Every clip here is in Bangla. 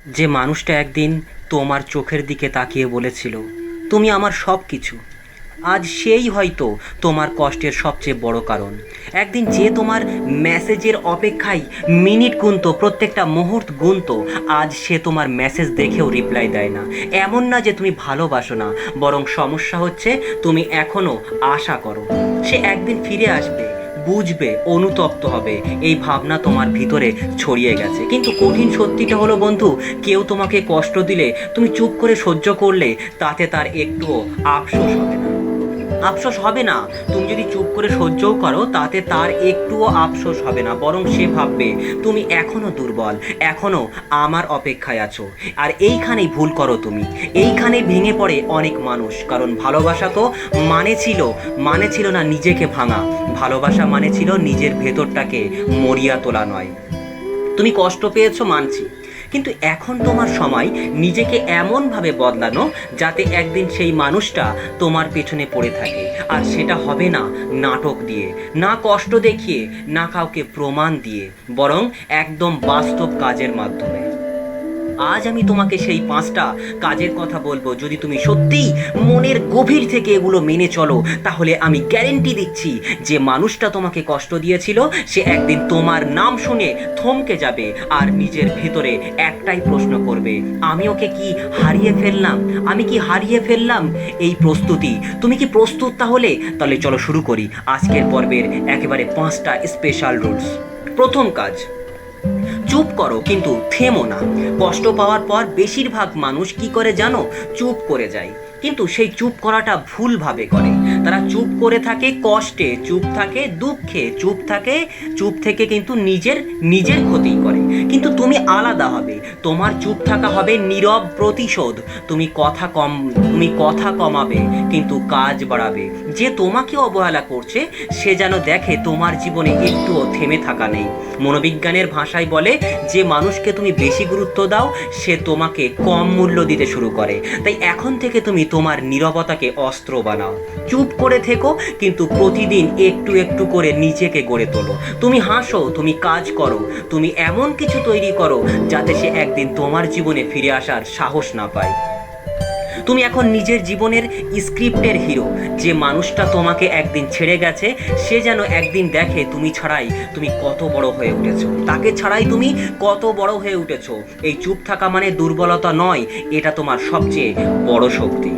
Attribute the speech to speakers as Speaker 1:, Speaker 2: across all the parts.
Speaker 1: যে মানুষটা একদিন তোমার চোখের দিকে তাকিয়ে বলেছিল তুমি আমার সব কিছু, আজ সেই হয়তো তোমার কষ্টের সবচেয়ে বড় কারণ। একদিন যে তোমার মেসেজের অপেক্ষায় মিনিট গুনতো, প্রত্যেকটা মুহূর্ত গুনতো, আজ সে তোমার মেসেজ দেখেও রিপ্লাই দেয় না। এমন না যে তুমি ভালোবাসো না, বরং সমস্যা হচ্ছে তুমি এখনও আশা করো সে একদিন ফিরে আসবে, বুঝবে, অনুতপ্ত হবে। এই ভাবনা তোমার ভিতরে ছড়িয়ে গেছে। কিন্তু কঠিন সত্যিটা হলো বন্ধু, কেউ তোমাকে কষ্ট দিলে তুমি চুপ করে সহ্য করলে তাতে তার একটুও আফসোস হবে না। আফসোস হবে না। তুমি যদি চুপ করে সহ্যও করো তাতে তার একটুও আফসোস হবে না, বরং সে ভাববে তুমি এখনো দুর্বল, এখনো আমার অপেক্ষায় আছো। আর এইখানেই ভুল করো তুমি, এইখানেই ভেঙে পড়ে অনেক মানুষ। কারণ ভালোবাসা তো মানে ছিল না নিজেকে ভাঙা। ভালোবাসা মানে ছিল নিজের ভেতরটাকে মরিয়া তোলা নয়। তুমি কষ্ট পেয়েছো মানছি, কিন্তু এখন তোমার সময় নিজেকে এমনভাবে বদলানো যাতে একদিন সেই মানুষটা তোমার পেছনে পড়ে থাকে। আর সেটা হবে না নাটক দিয়ে, না কষ্ট দেখিয়ে, না কাউকে প্রমাণ দিয়ে, বরং একদম বাস্তব কাজের মাধ্যমে। আজ আমি তোমাকে সেই 5টা কাজের কথা বলবো। যদি তুমি সত্যিই মনের গভীর থেকে এগুলো মেনে চলো, তাহলে আমি গ্যারেন্টি দিচ্ছি যে মানুষটা তোমাকে কষ্ট দিয়েছিল সে একদিন তোমার নাম শুনে থমকে যাবে আর নিজের ভেতরে একটাই প্রশ্ন করবে, আমি ওকে কি হারিয়ে ফেললাম? আমি কি হারিয়ে ফেললাম এই প্রস্তুতি? তুমি কি প্রস্তুত? তাহলে তাহলে চলো শুরু করি আজকের পর্বের একেবারে 5টা স্পেশাল রুলস। প্রথম কাজ, চুপ করো কিন্তু থেমো না। কষ্ট পাওয়ার পর বেশিরভাগ মানুষ কি করে জানো? চুপ করে যায়। কিন্তু সেই চুপ করাটা ভুলভাবে করে। তারা চুপ করে থাকে কষ্টে, চুপ থাকে দুঃখে, চুপ থেকে কিন্তু নিজের নিজের ক্ষতি করে। কিন্তু তুমি আলাদা হবে। তোমার চুপ থাকা হবে নীরব প্রতিশোধ। তুমি কথা কমাবে কিন্তু কাজ বাড়াবে। যে তোমাকে অবহেলা করছে সে যেন দেখে তোমার জীবনে একটুও থেমে থাকা নেই। মনোবিজ্ঞানের ভাষায় বলে, যে মানুষকে তুমি বেশি গুরুত্ব দাও সে তোমাকে কম মূল্য দিতে শুরু করে। তাই এখন থেকে তুমি তোমার নীরবতাকে অস্ত্র বানাও। চুপ করে থেকো কিন্তু প্রতিদিন একটু একটু করে নিজেকে গড়ে তোলো। তুমি হাসো, তুমি কাজ করো, তুমি এমন কিছু তৈরি করো যাতে সে একদিন তোমার জীবনে ফিরে আসার সাহস না পায়। তুমি এখন নিজের জীবনের স্ক্রিপ্টের হিরো। যে মানুষটা তোমাকে একদিন ছেড়ে গেছে সে যেন একদিন দেখে তুমি ছাড়াই তুমি কত বড় হয়ে উঠেছো, তাকে ছাড়াই তুমি কত বড় হয়ে উঠেছো। এই চুপ থাকা মানে দুর্বলতা নয়, এটা তোমার সবচেয়ে বড় শক্তি।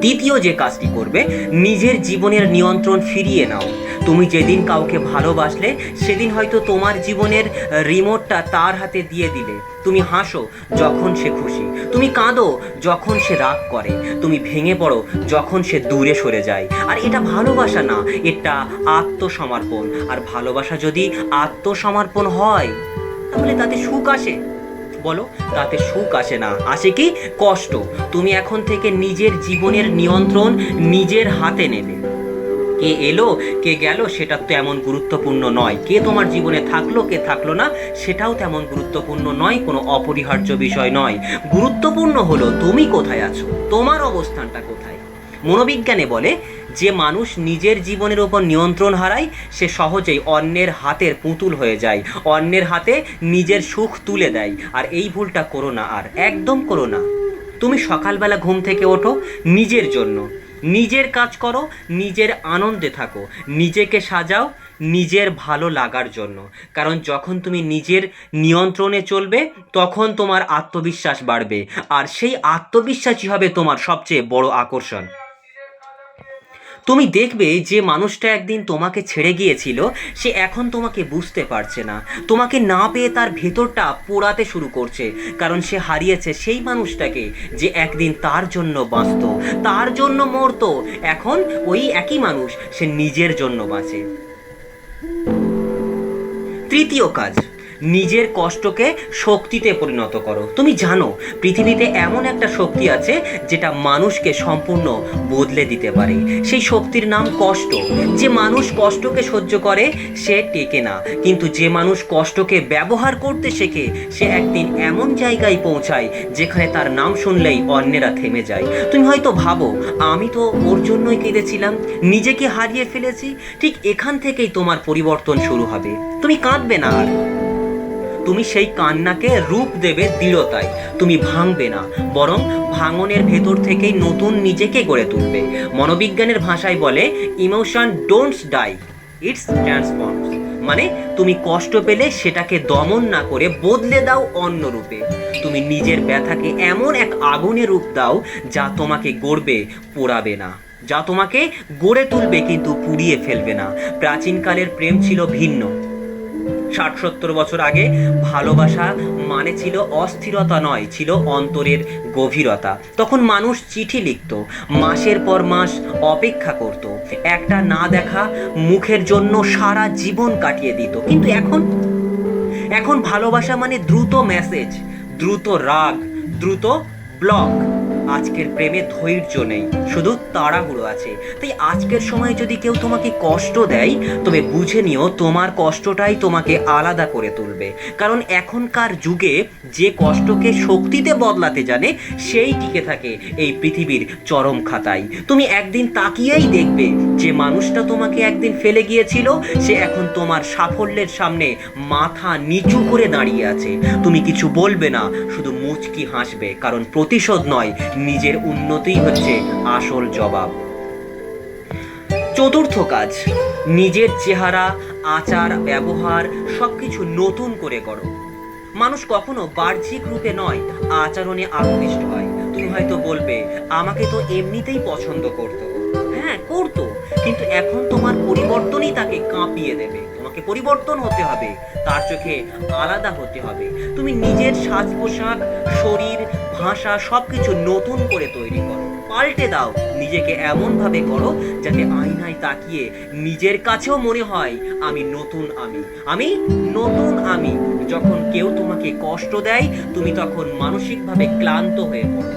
Speaker 1: দ্বিতীয় যে কাজটি করবে, নিজের জীবনের নিয়ন্ত্রণ ফিরিয়ে নাও। তুমি যেদিন কাউকে ভালোবাসলে সেদিন হয়তো তোমার জীবনের রিমোটটা তার হাতে দিয়ে দিলে। তুমি হাসো যখন সে খুশি, তুমি কাঁদো যখন সে রাগ করে, তুমি ভেঙে পড়ো যখন সে দূরে সরে যায়। আর এটা ভালোবাসা না, এটা আত্মসমর্পণ। আর ভালোবাসা যদি আত্মসমর্পণ হয় তাহলে তাতে সুখ আসে? বলো, তাতে সুখ আসে না, আসে কি কষ্ট। তুমি এখন থেকে নিজের জীবনের নিয়ন্ত্রণ নিজের হাতে নেবে। কে এলো কে গেল সেটা তেমন গুরুত্বপূর্ণ নয়, কে তোমার জীবনে থাকলো কে থাকলো না সেটাও তেমন গুরুত্বপূর্ণ নয়, কোনো অপরিহার্য বিষয় নয়। গুরুত্বপূর্ণ হলো তুমি কোথায় আছো, তোমার অবস্থানটা কোথায়। মনোবিজ্ঞানে বলে, যে মানুষ নিজের জীবনের উপর নিয়ন্ত্রণ হারায় সে সহজেই অন্যের হাতের পুতুল হয়ে যায়, অন্যের হাতে নিজের সুখ তুলে দেয়। আর এই ভুলটা করো না, আর একদম করো না। তুমি সকালবেলা ঘুম থেকে ওঠো নিজের জন্য, নিজের কাজ করো, নিজের আনন্দে থাকো, নিজেকে সাজাও নিজের ভালো লাগার জন্য। কারণ যখন তুমি নিজের নিয়ন্ত্রণে চলবে তখন তোমার আত্মবিশ্বাস বাড়বে, আর সেই আত্মবিশ্বাসই হবে তোমার সবচেয়ে বড় আকর্ষণ। তুমি দেখবে যে মানুষটা একদিন তোমাকে ছেড়ে গিয়েছিল সে এখন তোমাকে বুঝতে পারছে না। তোমাকে না পেয়ে তার ভেতরটা পোড়াতে শুরু করছে, কারণ সে হারিয়েছে সেই মানুষটাকে যে একদিন তার জন্য বাঁচত, তার জন্য মরতো। এখন ওই একই মানুষ সে নিজের জন্য বাঁচে। তৃতীয় কাজ, নিজের কষ্টকে শক্তিতে পরিণত করো। তুমি জানো পৃথিবীতে এমন একটা শক্তি আছে যেটা মানুষকে সম্পূর্ণ বদলে দিতে পারে। সেই শক্তির নাম কষ্ট। যে মানুষ কষ্টকে সহ্য করে সে টেকে না, কিন্তু যে মানুষ কষ্টকে ব্যবহার করতে শেখে সে একদিন এমন জায়গায় পৌঁছায় যেখানে তার নাম শুনলেই অন্যেরা থেমে যায়। তুমি হয়তো ভাবো, আমি তো ওর জন্যই কেঁদেছিলাম, নিজেকে হারিয়ে ফেলেছি। ঠিক এখান থেকেই তোমার পরিবর্তন শুরু হবে। তুমি কাঁদবে না আর, তুমি সেই কান্নাকে রূপ দেবে দৃঢ়তায়। তুমি ভাঙবে না, বরং ভাঙনের ভেতর থেকেই নতুন নিজেকে গড়ে তুলবে। মনোবিজ্ঞানের ভাষায় বলে, emotion don'ts die, it's transforms. মানে তুমি কষ্ট পেলে সেটাকে দমন না করে বদলে দাও অন্য রূপে। তুমি নিজের ব্যথাকে এমন এক আগুনে রূপ দাও যা তোমাকে গড়বে, পোড়াবে না, যা তোমাকে গড়ে তুলবে কিন্তু পুড়িয়ে ফেলবে না। প্রাচীনকালের প্রেম ছিল ভিন্ন। 60-70 বছর আগে ভালোবাসা মানে ছিল অস্থিরতা নয়, ছিল অন্তরের গভীরতা। তখন মানুষ চিঠি লিখত, মাসের পর মাস অপেক্ষা করত, একটা না দেখা মুখের জন্য সারা জীবন কাটিয়ে দিত। কিন্তু এখন ভালোবাসা মানে দ্রুত মেসেজ, দ্রুত রাগ, দ্রুত ব্লক। আজকের প্রেমে ধৈর্য নেই, শুধু তাড়াহুড়ো আছে। তাই আজকের সময় যদি কেউ তোমাকে কষ্ট দেয়, তবে বুঝে নিও তোমার কষ্টটাই তোমাকে আলাদা করে তুলবে। কারণ এখনকার যুগে যে কষ্টকে শক্তিতে বদলাতে জানে, সেই টিকে থাকে এই পৃথিবীর চরম খাতায়। তুমি একদিন তাকিয়েই দেখবে যে মানুষটা তোমাকে একদিন ফেলে গিয়েছিল, সে এখন তোমার সাফল্যের সামনে মাথা নিচু করে দাঁড়িয়ে আছে। তুমি কিছু বলবে না, শুধু মুচকি হাসবে, কারণ প্রতিশোধ নয়, নিজের উন্নতিই হচ্ছে আসল জবাব। চতুর্থ কাজ, নিজের চেহারা, আচার, ব্যবহার সবকিছু নতুন করে করো। মানুষ কখনো বাহ্যিক রূপে নয়, আচরণে আকৃষ্ট হয়। তুমি হয়তো বলবে, আমাকে তো এমনিতেই পছন্দ করতো। হ্যাঁ, করতো, কিন্তু এখন তোমার পরিবর্তনই তাকে কাঁপিয়ে দেবে। তোমাকে পরিবর্তন হতে হবে, তার চোখে আলাদা হতে হবে। তুমি নিজের সাজ পোশাক, শরীর, ভাষা সবকিছু নতুন করে তৈরি করো, পাল্টে দাও। নিজেকে এমনভাবে করো যাতে আয়নায় তাকিয়ে নিজের কাছেও মনে হয়, আমি নতুন, আমি নতুন আমি। যখন কেউ তোমাকে কষ্ট দেয়, তুমি তখন মানসিকভাবে ক্লান্ত হয়ে পড়ো,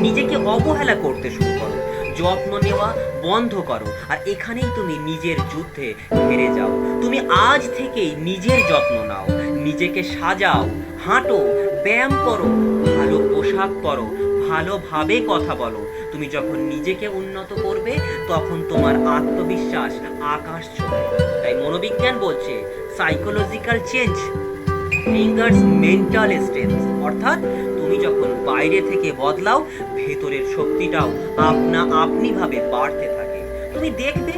Speaker 1: নিজেকে অবহেলা করতে শুরু করো, যত্ন নেওয়া বন্ধ করো। আর এখানেই তুমি নিজের যুদ্ধে হেরে যাও। তুমি আজ থেকেই নিজের যত্ন নাও, নিজেকে সাজাও, হাঁটো, ব্যায়াম করো, ভালো পোশাক পরো, ভালোভাবে কথা বলো। তুমি যখন নিজেকে উন্নত করবে, তখন তোমার আত্মবিশ্বাস আকাশ ছোঁবে। তাই মনোবিজ্ঞান বলছে, psychological change fingers mental strength. অর্থাৎ তুমি যখন বাইরে থেকে বদলাও, ভেতরের শক্তিটাও আপনি ভাবে বাড়তে থাকে। তুমি দেখবে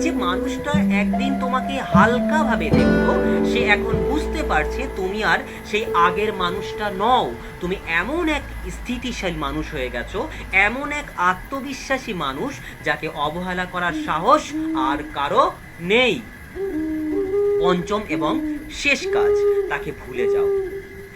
Speaker 1: যে মানুষটা একদিন তোমাকে হালকা ভাবে দেখতো, সে এখন বুঝতে পারছে তুমি আর সেই আগের মানুষটা নও। তুমি এমন এক স্থিতিশীল মানুষ হয়ে গেছো, এমন এক আত্মবিশ্বাসী মানুষ, যাকে অবহেলা করার সাহস আর কারো নেই। পঞ্চম এবং শেষ কাজ, তাকে ভুলে যাও।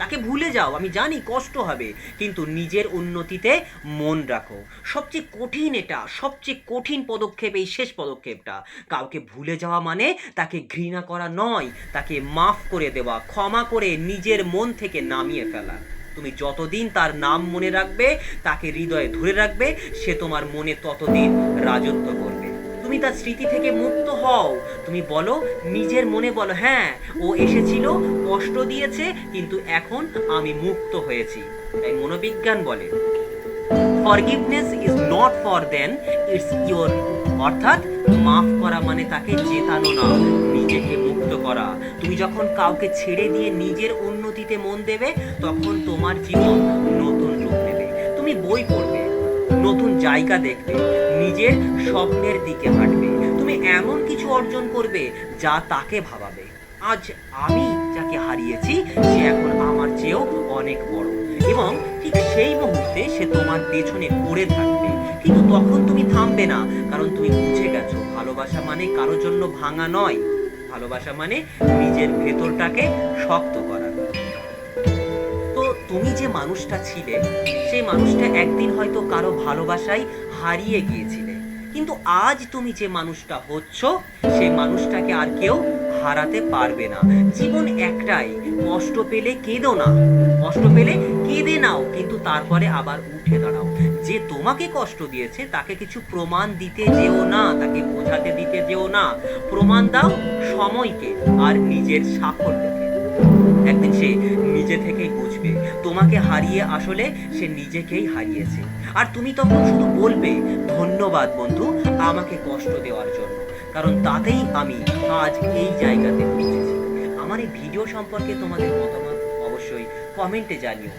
Speaker 1: তাকে ভুলে যাও। আমি জানি কষ্ট হবে, কিন্তু নিজের উন্নতিতে মন রাখো। সবচেয়ে কঠিন এটা, সবচেয়ে কঠিন পদক্ষেপ এই শেষ পদক্ষেপটা। কাউকে ভুলে যাওয়া মানে তাকে ঘৃণা করা নয়, তাকে মাফ করে দেওয়া, ক্ষমা করে নিজের মন থেকে নামিয়ে ফেলা। তুমি যতদিন তার নাম মনে রাখবে, তাকে হৃদয়ে ধরে রাখবে, সে তোমার মনে ততদিন রাজত্ব করবে। তুমি তার স্মৃতি থেকে মুক্ত হও। তুমি বলো, নিজের মনে বলো, হ্যাঁ, ও এসেছিল, কষ্ট দিয়েছে, কিন্তু এখন আমি মুক্ত হয়েছি। তাই মনোবিজ্ঞান বলে, forgiveness is not for then, it's your. অর্থাৎ মাফ করা মানে তাকে জেতানো না, নিজেকে মুক্ত করা। তুমি যখন কাউকে ছেড়ে দিয়ে নিজের উন্নতিতে মন দেবে, তখন তোমার জীবন নতুন রূপ নেবে। তুমি বই পড়বে, নতুন জায়গা দেখবে, নিজের স্বপ্নের দিকে হাঁটবে। তুমি এমন কিছু অর্জন করবে যা তাকে ভাবাবে, আজ আমি যাকে হারিয়েছি, সে এখন আমার চেয়েও অনেক বড়। এবং ঠিক সেই মুহূর্তে সে তোমার পেছনে পড়ে থাকবে, কিন্তু তখন তুমি থামবে না, কারণ তুমি বুঝে গেছো ভালোবাসা মানে কারোর জন্য ভাঙা নয়, ভালোবাসা মানে নিজের ভেতরটাকে শক্ত করা। তো তুমি যে মানুষটা ছিলে, সেই মানুষটা একদিন হয়তো কারো ভালোবাসায় হারিয়ে গিয়েছিলে, কিন্তু আজ তুমি যে মানুষটা হচ্ছ, সেই মানুষটাকে আর কেউ হারাতে পারবে না। জীবন একটাই, কষ্ট পেলে কেঁদো না, কষ্ট পেলে কেঁদে নাও, কিন্তু তারপরে আবার উঠে দাঁড়াও। যে তোমাকে কষ্ট দিয়েছে তাকে কিছু প্রমাণ দিতে যেও না, তাকে বোঝাতে দিতে যেও না। প্রমাণ দাও সময়কে আর নিজের সাফল্যকে। একদিন সে নিজে থেকেই বুঝবে তোমাকে হারিয়ে আসলে সে নিজেকেই হারিয়েছে। আর তুমি তখন শুধু বলবে, ধন্যবাদ বন্ধু আমাকে কষ্ট দেওয়ার জন্য, কারণ তাতেই আমি আজ এই জায়গাতে পৌঁছেছি। আমার এই ভিডিও সম্পর্কে তোমাদের মতামত অবশ্যই কমেন্টে জানিও।